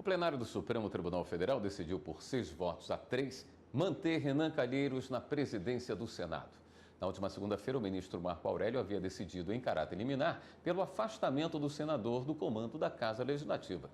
plenário do Supremo Tribunal Federal decidiu por 6 votos a 3 manter Renan Calheiros na presidência do Senado. Na última segunda-feira, o ministro Marco Aurélio havia decidido em caráter liminar pelo afastamento do senador do comando da Casa Legislativa.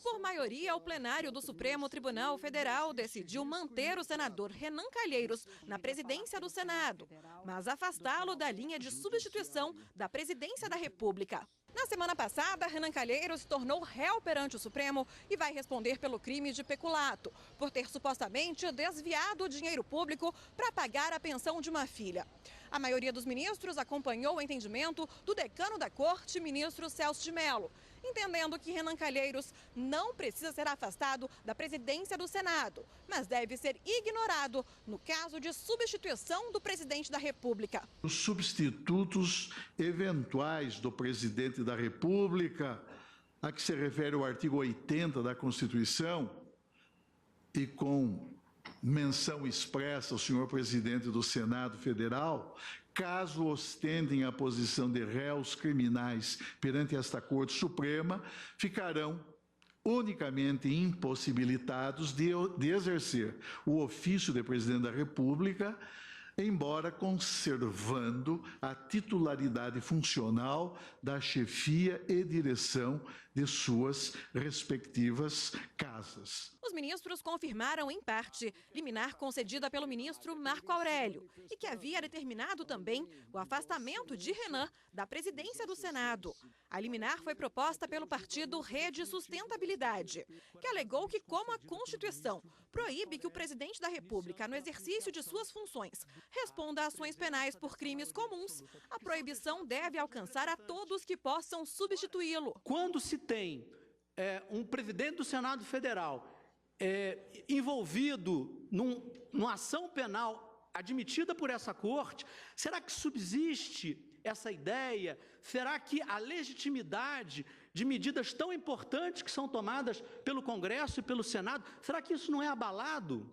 Por maioria, o plenário do Supremo Tribunal Federal decidiu manter o senador Renan Calheiros na presidência do Senado, mas afastá-lo da linha de substituição da presidência da República. Na semana passada, Renan Calheiros se tornou réu perante o Supremo e vai responder pelo crime de peculato, por ter supostamente desviado o dinheiro público para pagar a pensão de uma filha. A maioria dos ministros acompanhou o entendimento do decano da Corte, ministro Celso de Mello, entendendo que Renan Calheiros não precisa ser afastado da presidência do Senado, mas deve ser ignorado no caso de substituição do presidente da República. Os substitutos eventuais do presidente da República, a que se refere o artigo 80 da Constituição, e com menção expressa ao senhor presidente do Senado Federal, caso ostentem a posição de réus criminais perante esta Corte Suprema, ficarão unicamente impossibilitados de exercer o ofício de presidente da República, embora conservando a titularidade funcional da chefia e direção de suas respectivas casas. Os ministros confirmaram, em parte, liminar concedida pelo ministro Marco Aurélio e que havia determinado também o afastamento de Renan da presidência do Senado. A liminar foi proposta pelo partido Rede Sustentabilidade, que alegou que, como a Constituição proíbe que o presidente da República, no exercício de suas funções, responda a ações penais por crimes comuns, a proibição deve alcançar a todos que possam substituí-lo. Quando se tem um presidente do Senado Federal envolvido numa ação penal admitida por essa Corte, será que subsiste essa ideia? Será que a legitimidade de medidas tão importantes que são tomadas pelo Congresso e pelo Senado, será que isso não é abalado?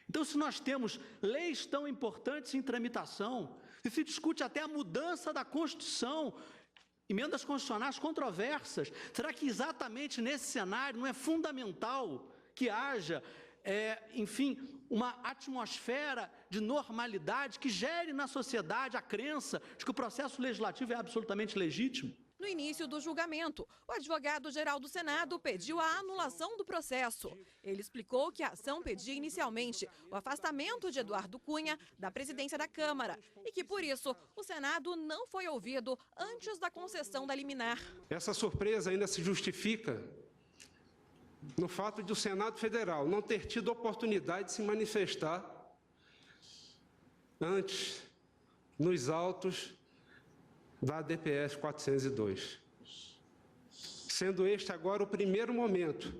Então, se nós temos leis tão importantes em tramitação, e se discute até a mudança da Constituição, emendas constitucionais controversas, será que exatamente nesse cenário não é fundamental que haja, enfim, uma atmosfera de normalidade que gere na sociedade a crença de que o processo legislativo é absolutamente legítimo? No início do julgamento, o advogado-geral do Senado pediu a anulação do processo. Ele explicou que a ação pedia inicialmente o afastamento de Eduardo Cunha da presidência da Câmara e que, por isso, o Senado não foi ouvido antes da concessão da liminar. Essa surpresa ainda se justifica no fato de o Senado Federal não ter tido oportunidade de se manifestar antes nos autos da DPF 402, sendo este agora o primeiro momento,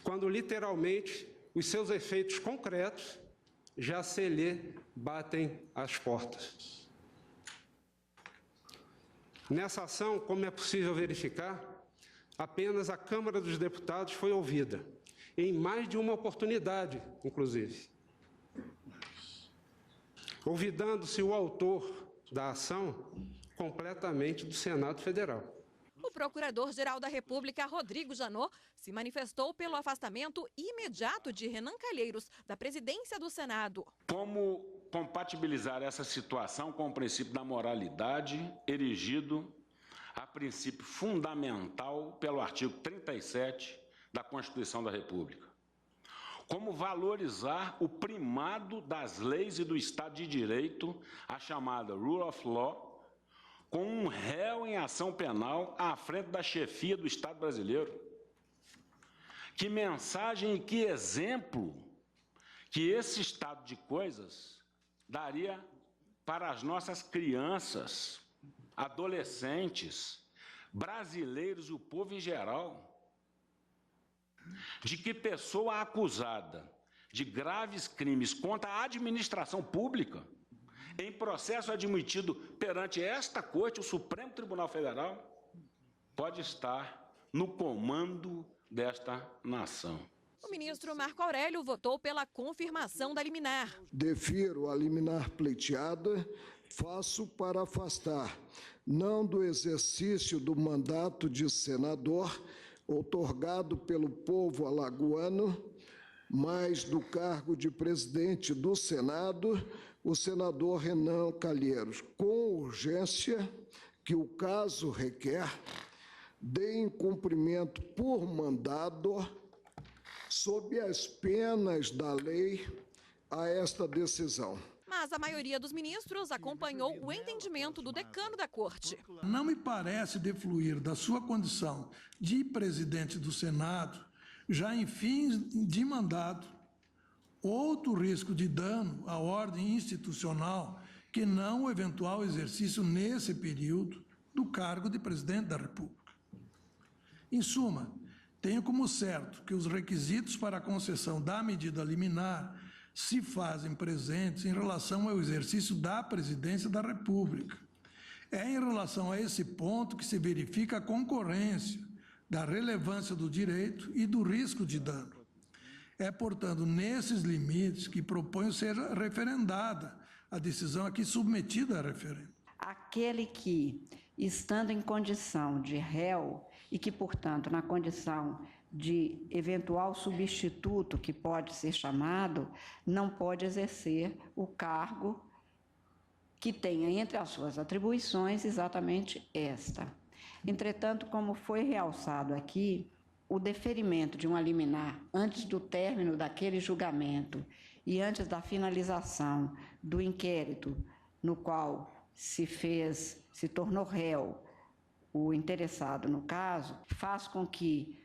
quando literalmente os seus efeitos concretos já se lhe batem às portas. Nessa ação, como é possível verificar, apenas a Câmara dos Deputados foi ouvida, em mais de uma oportunidade, inclusive, olvidando-se o autor da ação completamente do Senado Federal. O Procurador-Geral da República, Rodrigo Janot, se manifestou pelo afastamento imediato de Renan Calheiros da presidência do Senado. Como compatibilizar essa situação com o princípio da moralidade, erigido a princípio fundamental pelo artigo 37 da Constituição da República? Como valorizar o primado das leis e do Estado de Direito, a chamada Rule of Law, com um réu em ação penal à frente da chefia do Estado brasileiro? Que mensagem e que exemplo que esse estado de coisas daria para as nossas crianças, adolescentes, brasileiros e o povo em geral? De que pessoa acusada de graves crimes contra a administração pública, em processo admitido perante esta Corte, o Supremo Tribunal Federal, pode estar no comando desta nação. O ministro Marco Aurélio votou pela confirmação da liminar. Defiro a liminar pleiteada faço para afastar, não do exercício do mandato de senador, outorgado pelo povo alagoano, mas do cargo de presidente do Senado, o senador Renan Calheiros, com urgência que o caso requer, dê cumprimento por mandado, sob as penas da lei, a esta decisão. Mas a maioria dos ministros acompanhou o entendimento do decano da Corte. Não me parece defluir da sua condição de presidente do Senado, já em fins de mandato, outro risco de dano à ordem institucional que não o eventual exercício nesse período do cargo de presidente da República. Em suma, tenho como certo que os requisitos para a concessão da medida liminar se fazem presentes em relação ao exercício da presidência da República. É em relação a esse ponto que se verifica a concorrência da relevância do direito e do risco de dano. É, portanto, nesses limites que proponho seja referendada a decisão aqui submetida a referendo. Aquele que, estando em condição de réu e que, portanto, na condição de eventual substituto que pode ser chamado, não pode exercer o cargo que tenha entre as suas atribuições exatamente esta. Entretanto, como foi realçado aqui, o deferimento de uma liminar antes do término daquele julgamento e antes da finalização do inquérito no qual se tornou réu o interessado no caso, faz com que,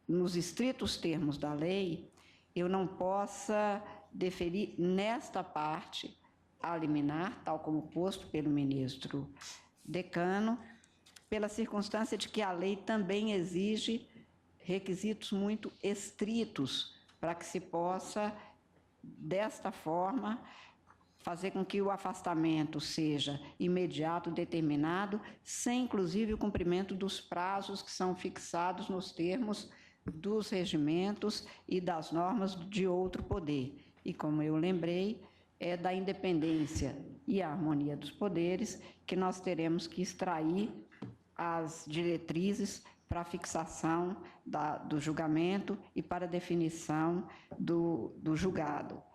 nos estritos termos da lei, eu não possa deferir nesta parte a liminar, tal como posto pelo ministro decano, pela circunstância de que a lei também exige requisitos muito estritos para que se possa, desta forma, fazer com que o afastamento seja imediato, determinado, sem, inclusive, o cumprimento dos prazos que são fixados nos termos dos regimentos e das normas de outro poder. E, como eu lembrei, é da independência e a harmonia dos poderes que nós teremos que extrair as diretrizes para a fixação do julgamento e para a definição do julgado.